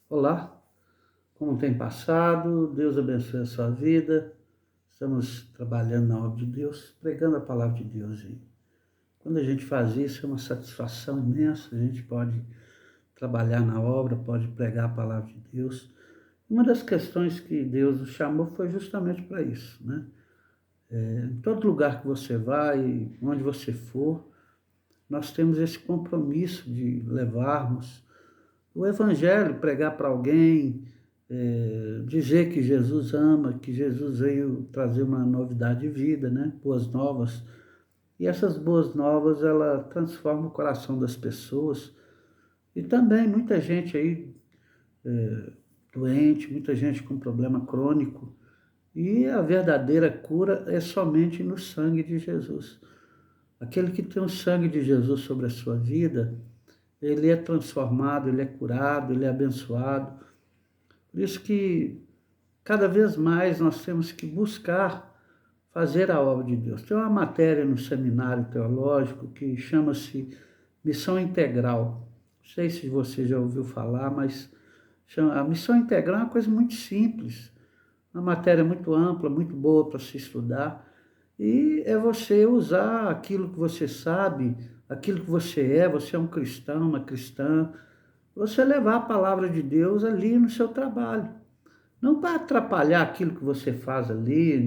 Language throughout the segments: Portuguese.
Olá, como tem passado? Deus abençoe a sua vida. Estamos trabalhando na obra de Deus, pregando a palavra de Deus. E quando a gente faz isso, é uma satisfação imensa. A gente pode trabalhar na obra, pode pregar a palavra de Deus. Uma das questões que Deus nos chamou foi justamente para isso, né? Em todo lugar que você vai, onde você for, nós temos esse compromisso de levarmos o Evangelho, pregar para alguém, dizer que Jesus ama, que Jesus veio trazer uma novidade de vida, né? Boas novas. E essas boas novas, ela transforma o coração das pessoas. E também muita gente aí doente, muita gente com problema crônico. E a verdadeira cura é somente no sangue de Jesus. Aquele que tem o sangue de Jesus sobre a sua vida, ele é transformado, ele é curado, ele é abençoado. Por isso que cada vez mais nós temos que buscar fazer a obra de Deus. Tem uma matéria no seminário teológico que chama-se Missão Integral. Não sei se você já ouviu falar, mas a missão integral é uma coisa muito simples, uma matéria muito ampla, muito boa para se estudar. E é você usar aquilo que você sabe, aquilo que você é um cristão, uma cristã, você levar a palavra de Deus ali no seu trabalho. Não para atrapalhar aquilo que você faz ali,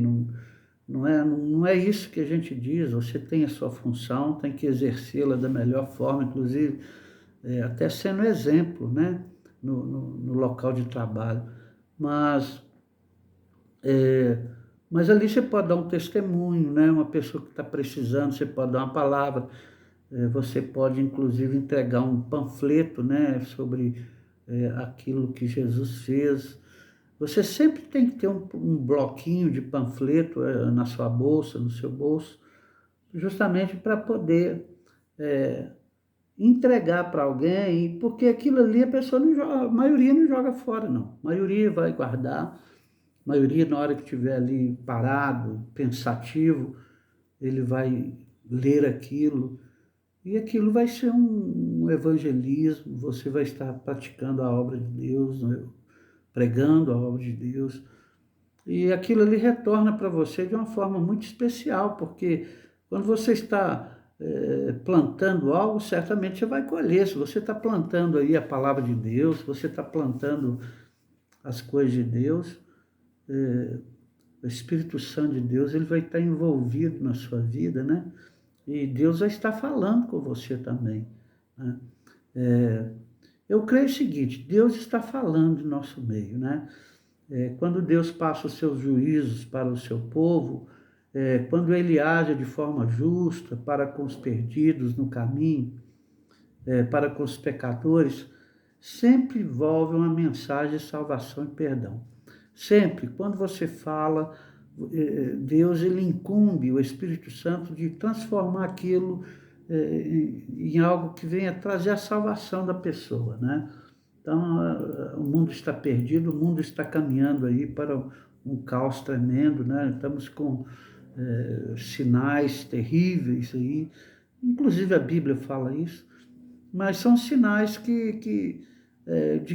não é isso que a gente diz. Você tem a sua função, tem que exercê-la da melhor forma, inclusive até sendo exemplo, né? No local de trabalho. Mas, é, mas ali você pode dar um testemunho, né? Uma pessoa que está precisando, você pode dar uma palavra, você pode inclusive entregar um panfleto, né? Sobre aquilo que Jesus fez. Você sempre tem que ter um bloquinho de panfleto na sua bolsa, no seu bolso, justamente para poder é, entregar para alguém, porque aquilo ali a pessoa não joga, a maioria não joga fora, não. A maioria vai guardar, a maioria na hora que estiver ali parado, pensativo, ele vai ler aquilo, e aquilo vai ser um evangelismo, você vai estar praticando a obra de Deus, né? Pregando a obra de Deus. E aquilo ali retorna para você de uma forma muito especial, porque quando você está plantando algo, certamente você vai colher. Se você está plantando aí a palavra de Deus, se você está plantando as coisas de Deus, o Espírito Santo de Deus, ele vai estar envolvido na sua vida, né? E Deus vai estar falando com você também, né? Eu creio o seguinte, Deus está falando em nosso meio, né? Quando Deus passa os seus juízos para o seu povo, quando ele age de forma justa para com os perdidos no caminho, para com os pecadores, sempre envolve uma mensagem de salvação e perdão. Sempre, quando você fala, Deus ele incumbe o Espírito Santo de transformar aquilo em algo que venha trazer a salvação da pessoa, né? Então, o mundo está perdido, o mundo está caminhando aí para um caos tremendo, né? Estamos com sinais terríveis aí, inclusive a Bíblia fala isso, mas são sinais de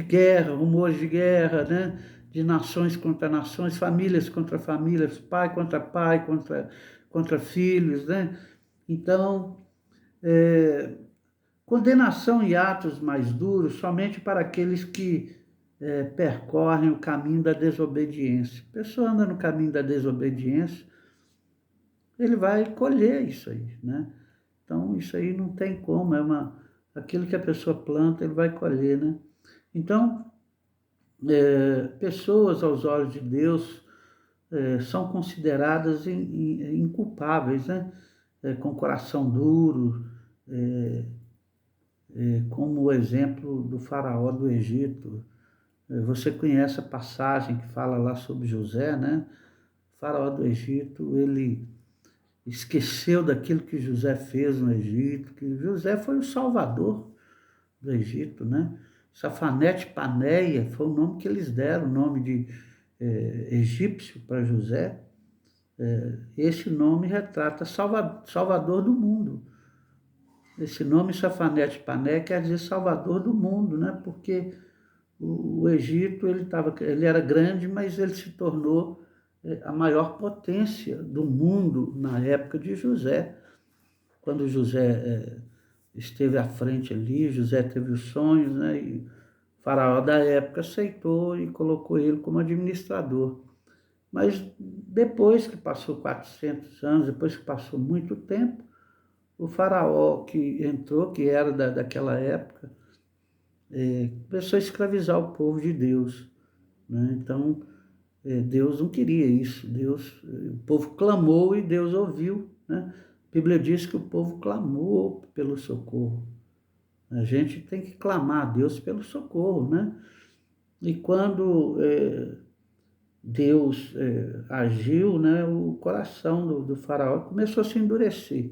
guerra, rumores de guerra, né? De nações contra nações, famílias contra famílias, pai, contra filhos, né? Então, é, condenação e atos mais duros somente para aqueles que percorrem o caminho da desobediência. A pessoa anda no caminho da desobediência, ele vai colher isso aí, né? Então, isso aí não tem como, aquilo que a pessoa planta, ele vai colher, né? Então, pessoas aos olhos de Deus são consideradas inculpáveis, né? Com coração duro, como o exemplo do faraó do Egito. Você conhece a passagem que fala lá sobre José, né? O faraó do Egito, ele esqueceu daquilo que José fez no Egito, que José foi o salvador do Egito, né? Safanete Paneia foi o nome que eles deram, o nome de egípcio para José. Esse nome retrata Salvador do mundo. Esse nome Safanete Paneia quer dizer Salvador do mundo, né? Porque O Egito ele era grande, mas ele se tornou a maior potência do mundo na época de José. Quando José esteve à frente ali, José teve os sonhos, né? E o faraó da época aceitou e colocou ele como administrador. Mas depois que passou 400 anos, depois que passou muito tempo, o faraó que entrou, que era daquela época, começou a escravizar o povo de Deus, né? Então, Deus não queria isso. O povo clamou e Deus ouviu, né? A Bíblia diz que o povo clamou pelo socorro. A gente tem que clamar a Deus pelo socorro, né? E quando Deus agiu, né, o coração do faraó começou a se endurecer.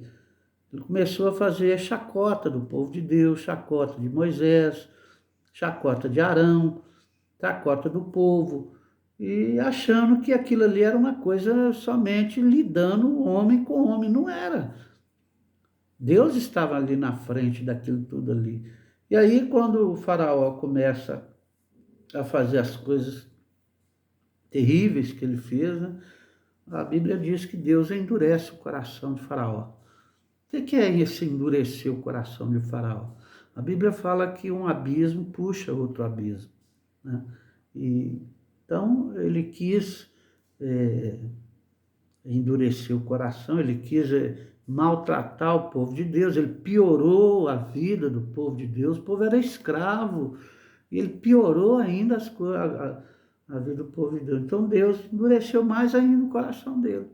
Ele começou a fazer chacota do povo de Deus, chacota de Moisés, chacota de Arão, chacota do povo, e achando que aquilo ali era uma coisa somente lidando homem com homem. Não era. Deus estava ali na frente daquilo tudo ali. E aí, quando o faraó começa a fazer as coisas terríveis que ele fez, né, a Bíblia diz que Deus endurece o coração de Faraó. O que é esse endurecer o coração de Faraó? A Bíblia fala que um abismo puxa outro abismo, né? Então, ele quis endurecer o coração, ele quis maltratar o povo de Deus, ele piorou a vida do povo de Deus, o povo era escravo, e ele piorou ainda a vida do povo de Deus. Então, Deus endureceu mais ainda o coração dele.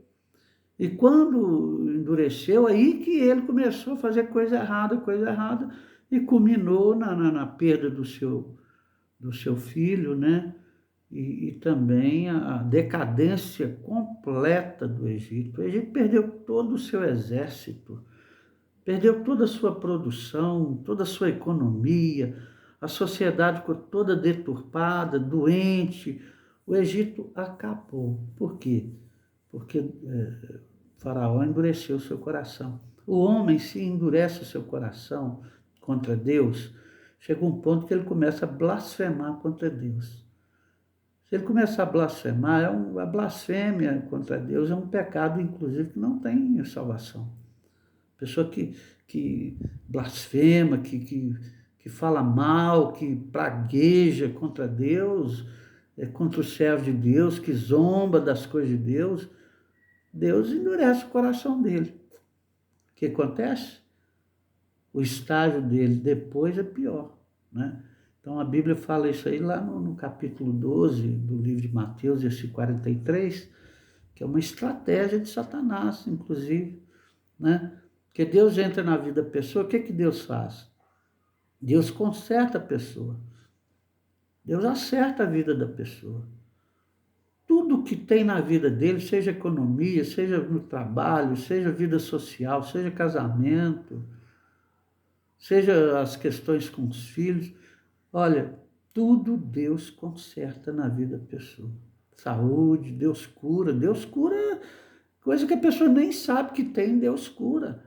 E quando endureceu, aí que ele começou a fazer coisa errada, e culminou na perda do seu filho, né? E também a decadência completa do Egito. O Egito perdeu todo o seu exército, perdeu toda a sua produção, toda a sua economia, a sociedade ficou toda deturpada, doente. O Egito acabou. Por quê? Porque Faraó endureceu o seu coração. O homem, se endurece o seu coração contra Deus, chega um ponto que ele começa a blasfemar contra Deus. Se ele começar a blasfemar, a blasfêmia contra Deus é um pecado, inclusive, que não tem salvação. Pessoa que blasfema, que fala mal, que pragueja contra Deus, contra o servo de Deus, que zomba das coisas de Deus, Deus endurece o coração dele. O que acontece? O estágio dele depois é pior, né? Então a Bíblia fala isso aí lá no capítulo 12 do livro de Mateus, versículo 43, que é uma estratégia de Satanás, inclusive, né? Porque Deus entra na vida da pessoa, o que Deus faz? Deus conserta a pessoa. Deus acerta a vida da pessoa. Tudo que tem na vida dele, seja economia, seja no trabalho, seja vida social, seja casamento, seja as questões com os filhos, olha, tudo Deus conserta na vida da pessoa. Saúde, Deus cura coisa que a pessoa nem sabe que tem, Deus cura.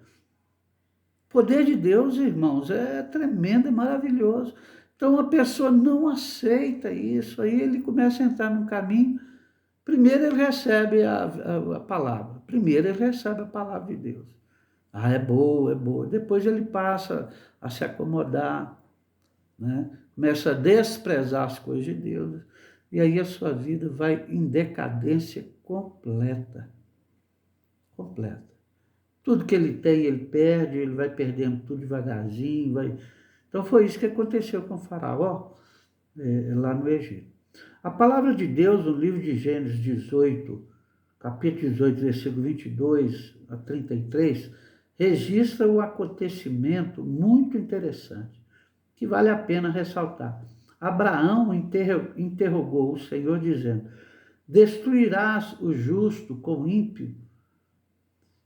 O poder de Deus, irmãos, é tremendo, é maravilhoso. Então a pessoa não aceita isso, aí ele começa a entrar num caminho. Primeiro ele recebe a palavra, primeiro ele recebe a palavra de Deus. Ah, é boa, é boa. Depois ele passa a se acomodar, né? Começa a desprezar as coisas de Deus, e aí a sua vida vai em decadência completa. Completa. Tudo que ele tem, ele perde, ele vai perdendo tudo devagarzinho. Então foi isso que aconteceu com o faraó lá no Egito. A palavra de Deus, no livro de Gênesis 18, capítulo 18, versículo 22 a 33, registra um acontecimento muito interessante, que vale a pena ressaltar. Abraão interrogou o Senhor, dizendo: destruirás o justo com o ímpio?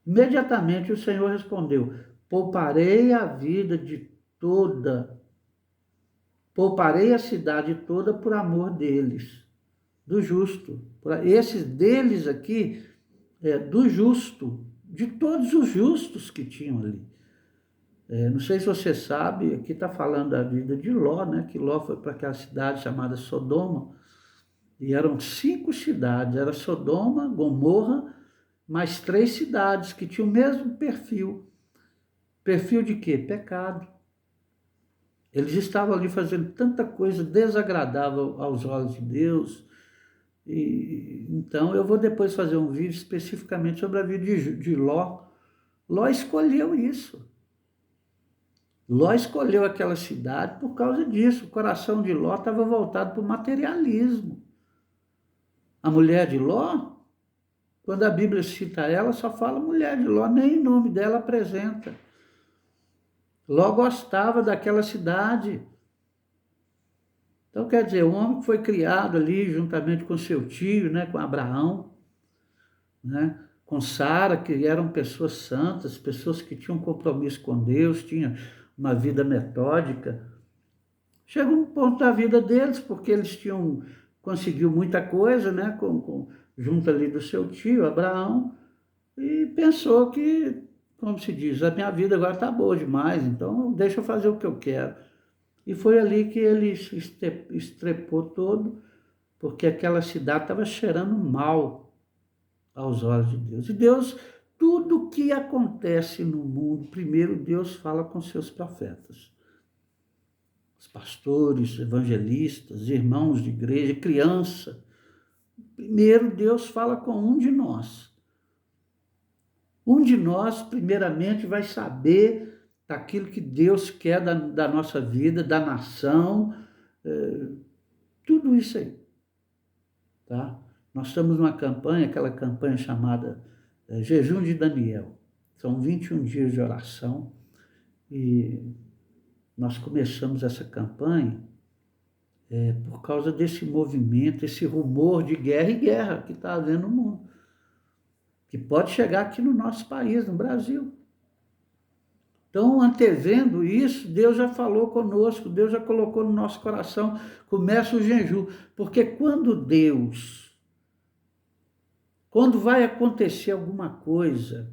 Imediatamente o Senhor respondeu: pouparei a cidade toda por amor deles, do justo. Esses deles aqui, do justo, de todos os justos que tinham ali. Não sei se você sabe, aqui está falando da vida de Ló, né? Que Ló foi para aquela cidade chamada Sodoma, e eram 5 cidades, era Sodoma, Gomorra, mais 3 cidades que tinham o mesmo perfil. Perfil de quê? Pecado. Eles estavam ali fazendo tanta coisa desagradável aos olhos de Deus. E então eu vou depois fazer um vídeo especificamente sobre a vida de Ló. Ló escolheu isso. Ló escolheu aquela cidade por causa disso. O coração de Ló estava voltado para o materialismo. A mulher de Ló, quando a Bíblia cita ela, só fala mulher de Ló, nem o nome dela apresenta. Ló gostava daquela cidade. Então, quer dizer, o homem que foi criado ali juntamente com seu tio, né, com Abraão, né, com Sara, que eram pessoas santas, pessoas que tinham compromisso com Deus, tinham uma vida metódica. Chega um ponto da vida deles, porque eles conseguiu muita coisa, né, junto ali do seu tio, Abraão, e pensou que, como se diz, a minha vida agora está boa demais, então deixa eu fazer o que eu quero. E foi ali que ele se estrepou todo, porque aquela cidade estava cheirando mal aos olhos de Deus. E Deus, tudo que acontece no mundo, primeiro Deus fala com seus profetas. Os pastores, evangelistas, irmãos de igreja, criança. Primeiro Deus fala com um de nós. Um de nós, primeiramente, vai saber daquilo que Deus quer da nossa vida, da nação, tudo isso aí. Tá? Nós estamos numa campanha, aquela campanha chamada Jejum de Daniel. São 21 dias de oração e nós começamos essa campanha por causa desse movimento, esse rumor de guerra e guerra que está havendo no mundo, que pode chegar aqui no nosso país, no Brasil. Então, antevendo isso, Deus já falou conosco, Deus já colocou no nosso coração, começa o jejum, porque quando vai acontecer alguma coisa,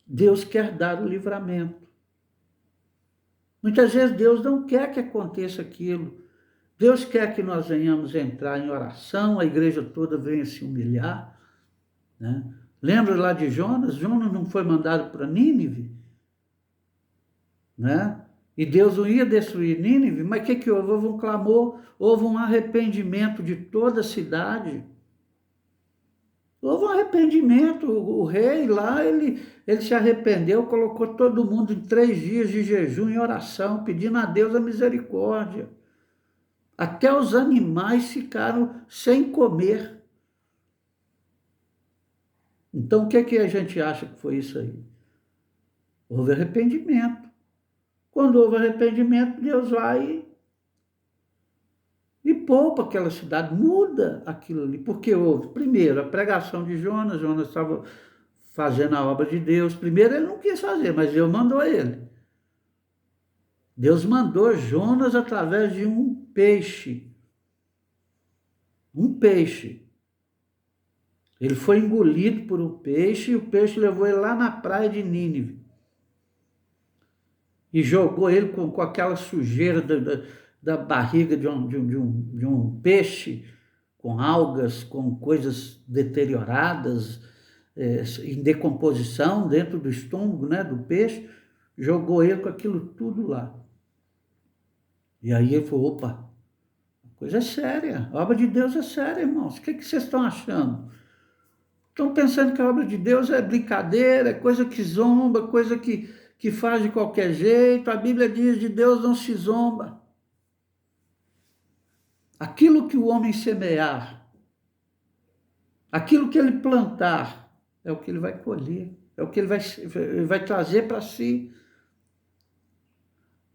Deus quer dar o livramento. Muitas vezes Deus não quer que aconteça aquilo. Deus quer que nós venhamos entrar em oração, a igreja toda venha se humilhar, né? Lembra lá de Jonas? Jonas não foi mandado para Nínive, né? E Deus não ia destruir Nínive, mas o que houve? Houve um clamor, houve um arrependimento de toda a cidade. Houve um arrependimento, o rei lá, ele se arrependeu, colocou todo mundo em 3 dias de jejum e oração, pedindo a Deus a misericórdia. Até os animais ficaram sem comer. Então, o que a gente acha que foi isso aí? Houve arrependimento. Quando houve arrependimento, Deus vai e poupa aquela cidade, muda aquilo ali. Porque houve, primeiro, a pregação de Jonas. Jonas estava fazendo a obra de Deus. Primeiro ele não quis fazer, mas Deus mandou ele. Deus mandou Jonas através de um peixe. Um peixe. Ele foi engolido por um peixe e o peixe levou ele lá na praia de Nínive. E jogou ele com aquela sujeira da barriga de um peixe, com algas, com coisas deterioradas, em decomposição dentro do estômago, né, do peixe, jogou ele com aquilo tudo lá. E aí ele falou, opa, a coisa é séria, a obra de Deus é séria, irmãos, o que vocês estão achando? Estão pensando que a obra de Deus é brincadeira, é coisa que zomba, coisa que faz de qualquer jeito. A Bíblia diz de Deus não se zomba. Aquilo que o homem semear, aquilo que ele plantar, é o que ele vai colher, é o que ele vai trazer para si.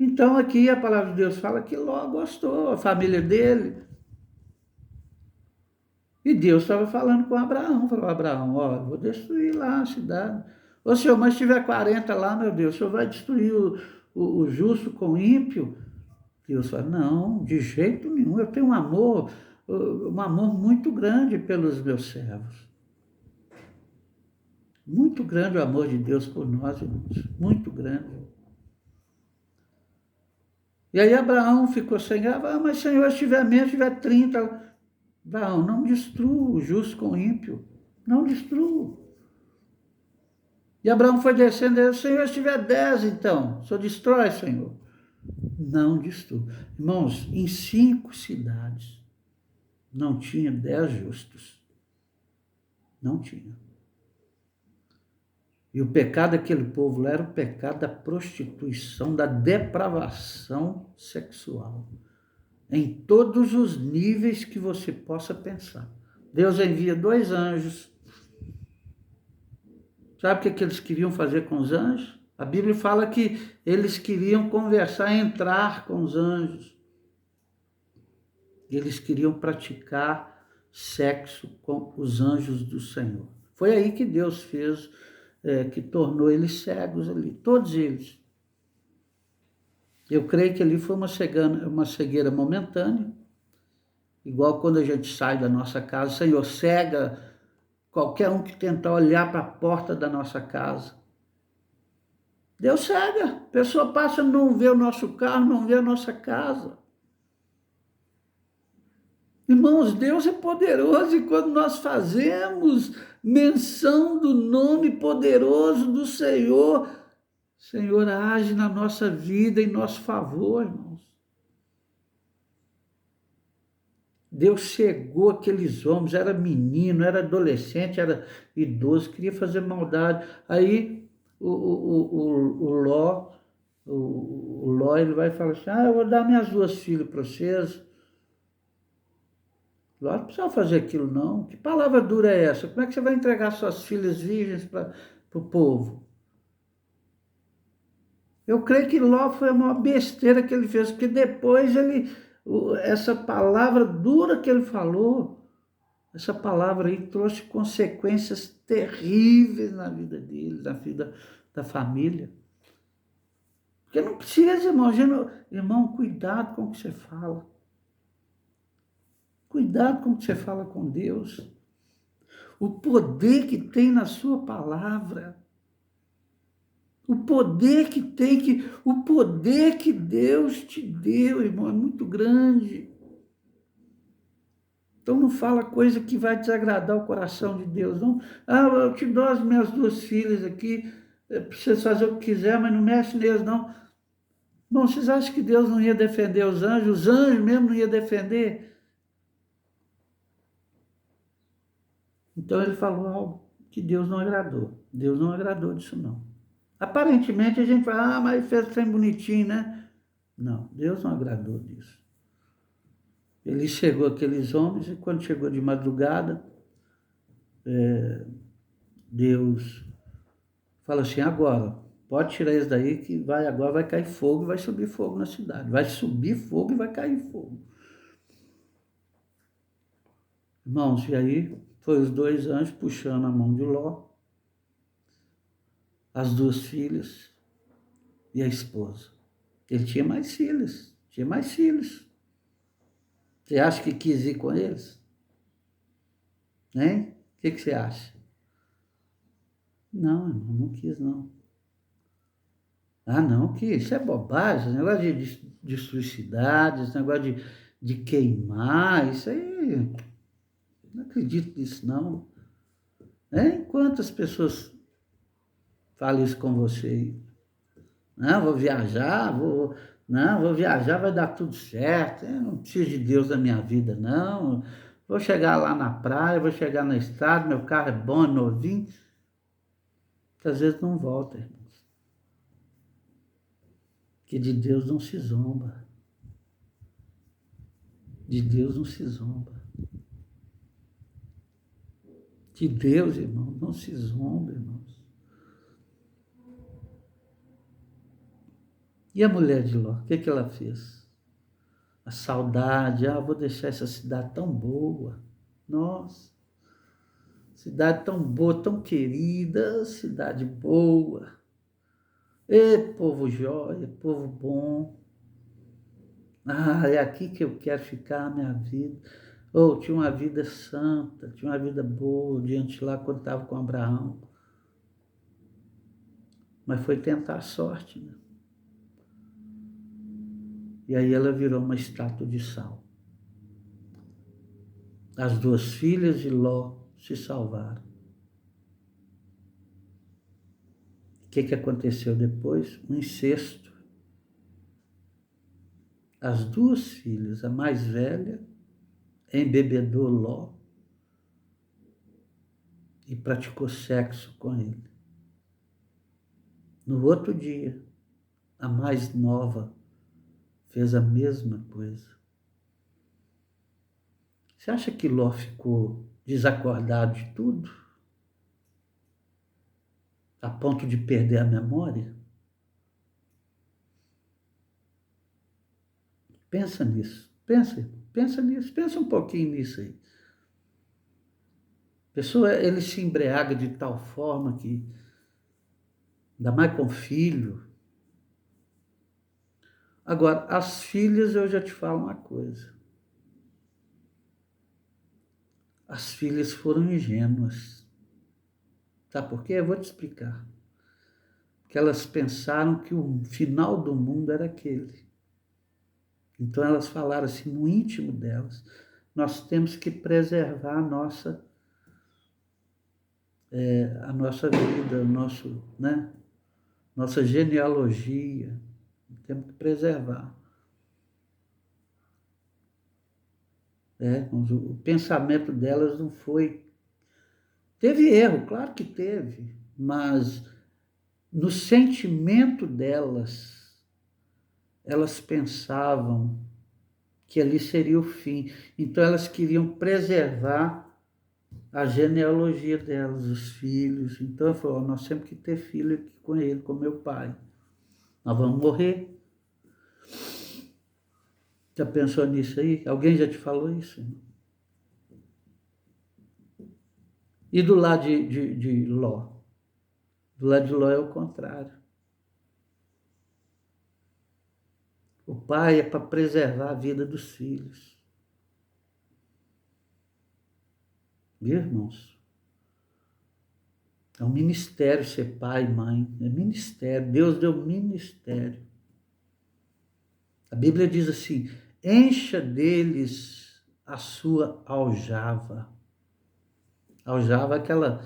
Então aqui a palavra de Deus fala que Ló gostou, a família dele. E Deus estava falando com Abraão, falou, Abraão, ó, eu vou destruir lá a cidade. Ô Senhor, mas se tiver 40 lá, meu Deus, o Senhor vai destruir o justo com o ímpio? Deus fala, não, de jeito nenhum, eu tenho um amor muito grande pelos meus servos. Muito grande o amor de Deus por nós, irmãos, muito grande. E aí Abraão ficou sem graça, mas Senhor, se tiver menos, se tiver 30, Abraão, não destrua o justo com o ímpio, não destrua. E Abraão foi descendo, e Senhor, se tiver 10, então, o Senhor destrói, Senhor. Não destrua. Irmãos, em 5 cidades, não tinha 10 justos. Não tinha. E o pecado daquele povo lá era o pecado da prostituição, da depravação sexual. Em todos os níveis que você possa pensar. Deus envia 2 anjos. Sabe o que eles queriam fazer com os anjos? A Bíblia fala que eles queriam conversar, entrar com os anjos. Eles queriam praticar sexo com os anjos do Senhor. Foi aí que Deus fez, que tornou eles cegos ali, todos eles. Eu creio que ali foi uma cegueira momentânea, igual quando a gente sai da nossa casa, Senhor, cega qualquer um que tentar olhar para a porta da nossa casa. Deus cega, a pessoa passa, não vê o nosso carro, não vê a nossa casa. Irmãos, Deus é poderoso e quando nós fazemos menção do nome poderoso do Senhor, o Senhor age na nossa vida em nosso favor, irmãos. Deus cegou aqueles homens, era menino, era adolescente, era idoso, queria fazer maldade. Aí o Ló, ele vai falar assim, eu vou dar minhas 2 filhas para vocês. Ló não precisa fazer aquilo não. Que palavra dura é essa? Como é que você vai entregar suas filhas virgens para o povo? Eu creio que Ló foi a maior besteira que ele fez, porque depois essa palavra dura que ele falou, essa palavra aí trouxe consequências terríveis na vida dele, na vida da família. Porque não precisa, irmão, cuidado com o que você fala. Cuidado com o que você fala com Deus. O poder que tem na sua palavra. O poder que Deus te deu, irmão, é muito grande. Então não fala coisa que vai desagradar o coração de Deus, não. Eu te dou as minhas 2 filhas aqui, para vocês fazerem o que quiser, mas não mexe neles, não. Bom, vocês acham que Deus não ia defender os anjos? Os anjos mesmo não ia defender? Então ele falou algo que Deus não agradou. Deus não agradou disso, não. Aparentemente a gente fala, mas fez trem bonitinho, né? Não, Deus não agradou disso. Ele chegou aqueles homens e quando chegou de madrugada, Deus fala assim, agora, pode tirar isso daí que agora vai cair fogo e vai subir fogo na cidade. Vai subir fogo e vai cair fogo. Irmãos, e aí foi os 2 anjos puxando a mão de Ló, as 2 filhas e a esposa. Ele tinha mais filhos. Você acha que quis ir com eles? Hein? O que você acha? Não, irmão, não quis, não. Não, que isso é bobagem, esse negócio de suicidade, esse negócio de queimar, isso aí, não acredito nisso, não. Quantas pessoas falam isso com você? Não, vou viajar, vai dar tudo certo, eu não preciso de Deus na minha vida, não. Vou chegar lá na praia, vou chegar na estrada, meu carro é bom, é novinho. Às vezes não volta, irmãos. Que de Deus não se zomba. De Deus não se zomba. De Deus, irmão, não se zomba, irmãos. E a mulher de Ló, o que ela fez? A saudade, vou deixar essa cidade tão boa. Nossa, cidade tão boa, tão querida, cidade boa. Povo jóia, povo bom. É aqui que eu quero ficar a minha vida. Tinha uma vida santa, tinha uma vida boa diante lá quando estava com Abraão. Mas foi tentar a sorte, né? e aí ela virou uma estátua de sal. As duas filhas de Ló se salvaram. O que aconteceu depois? Um incesto. As duas filhas, a mais velha, embebedou Ló e praticou sexo com ele. No outro dia, a mais nova fez a mesma coisa. Você acha que Ló ficou desacordado de tudo? A ponto de perder a memória? Pensa nisso, pensa nisso, pensa um pouquinho nisso aí. A pessoa, ele se embriaga de tal forma que, ainda mais com filho. Agora, as filhas, eu já te falo uma coisa. As filhas foram ingênuas. Sabe por quê? Eu vou te explicar. Porque elas pensaram que o final do mundo era aquele. Então elas falaram assim no íntimo delas, nós temos que preservar a nossa vida, nossa genealogia, temos que preservar. O pensamento delas não foi... Teve erro, claro que teve, mas no sentimento delas, elas pensavam que ali seria o fim. Então elas queriam preservar a genealogia delas, os filhos. Então eu falei, nós temos que ter filho aqui com ele, com meu pai. Nós vamos morrer. Já pensou nisso aí? Alguém já te falou isso? E do lado de Ló? Do lado de Ló é o contrário. O pai é para preservar a vida dos filhos. Viu, irmãos? É um ministério ser pai e mãe. É ministério. Deus deu ministério. A Bíblia diz assim, encha deles a sua aljava. Aljava é aquela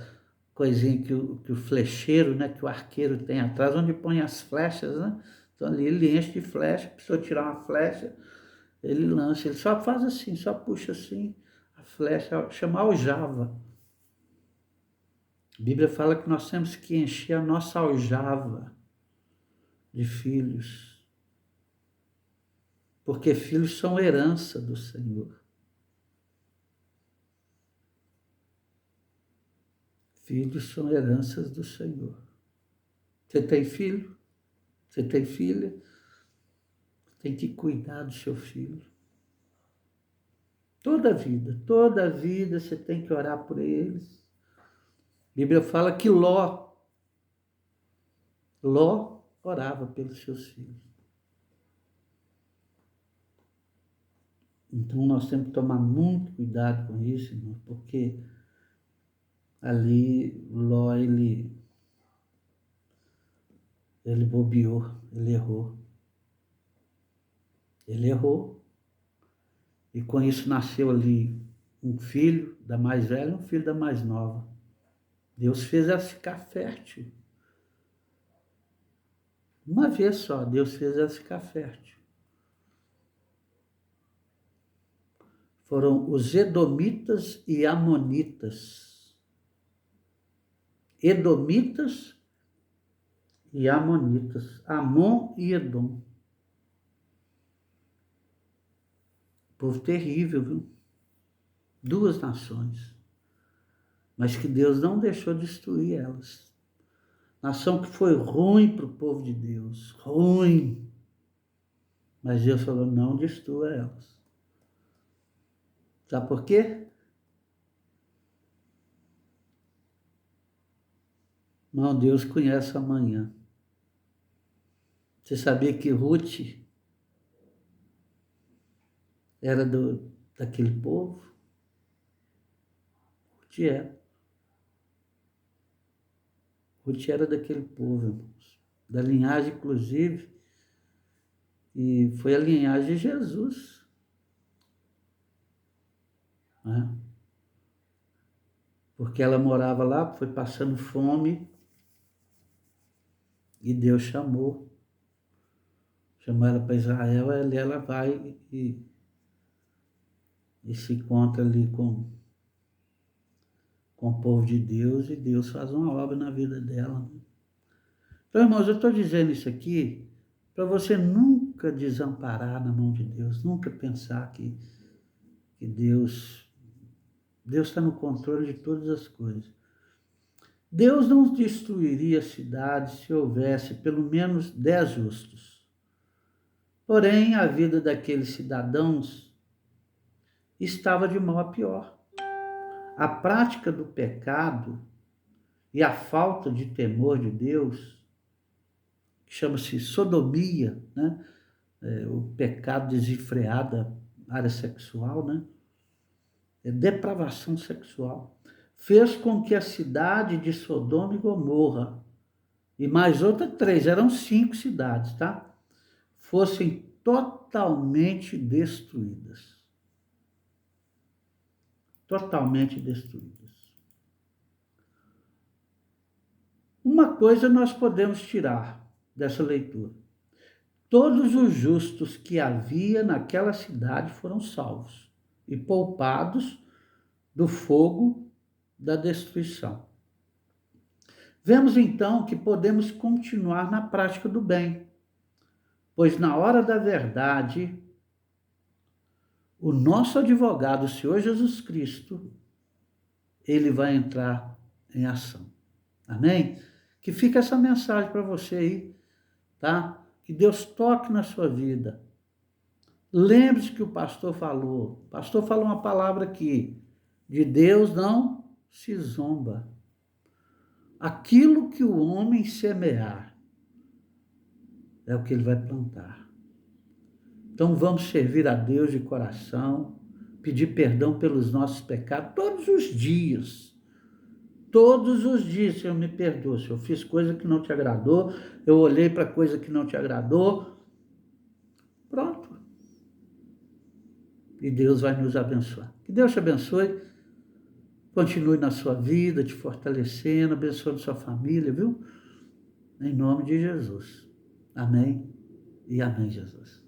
coisinha que o flecheiro, né, que o arqueiro tem atrás, onde põe as flechas, né? Então ali ele enche de flecha, a pessoa tirar uma flecha, ele lança, ele só faz assim, só puxa assim, a flecha, chama aljava. A Bíblia fala que nós temos que encher a nossa aljava de filhos, porque filhos são herança do Senhor. Filhos são heranças do Senhor. Você tem filho? Você tem filha? Tem que cuidar do seu filho. Toda a vida você tem que orar por eles. A Bíblia fala que Ló orava pelos seus filhos. Então nós temos que tomar muito cuidado com isso, irmão, porque ali Ló, ele bobeou, ele errou. Ele errou. E com isso nasceu ali um filho da mais velha e um filho da mais nova. Deus fez ela ficar fértil. Uma vez só, Deus fez ela ficar fértil. Foram os edomitas e amonitas. Edomitas e amonitas. Amon e Edom. Povo terrível, viu? Duas nações. Mas que Deus não deixou destruir elas. Nação que foi ruim para o povo de Deus. Ruim. Mas Deus falou, não destrua elas. Sabe por quê? Não, Deus conhece amanhã. Você sabia que Ruth era daquele povo? Ruth era. Ruth era daquele povo, irmãos. Da linhagem, inclusive, E foi a linhagem de Jesus, né? Porque ela morava lá, foi passando fome, e Deus chamou ela para Israel, ali ela vai e se encontra ali com o povo de Deus, e Deus faz uma obra na vida dela, né? Então, irmãos, eu estou dizendo isso aqui para você nunca desamparar na mão de Deus, nunca pensar que Deus está no controle de todas as coisas. Deus não destruiria a cidade se houvesse pelo menos 10 justos. Porém, a vida daqueles cidadãos estava de mal a pior. A prática do pecado e a falta de temor de Deus, que chama-se sodomia, né? O pecado desenfreado, área sexual, né? Depravação sexual, fez com que a cidade de Sodoma e Gomorra, e mais outras 3, eram 5 cidades, tá? Fossem totalmente destruídas. Totalmente destruídas. Uma coisa nós podemos tirar dessa leitura: todos os justos que havia naquela cidade foram salvos e poupados do fogo da destruição. Vemos então que podemos continuar na prática do bem, pois na hora da verdade, o nosso advogado, o Senhor Jesus Cristo, ele vai entrar em ação. Amém? Que fica essa mensagem para você aí, tá? Que Deus toque na sua vida. Lembre-se que o pastor falou. O pastor falou uma palavra aqui: de Deus não se zomba. Aquilo que o homem semear é o que ele vai plantar. Então vamos servir a Deus de coração, pedir perdão pelos nossos pecados todos os dias. Todos os dias, Senhor, me perdoa. Se eu fiz coisa que não te agradou, eu olhei para coisa que não te agradou, pronto. E Deus vai nos abençoar. Que Deus te abençoe. Continue na sua vida, te fortalecendo, abençoando sua família, viu? Em nome de Jesus. Amém e amém, Jesus.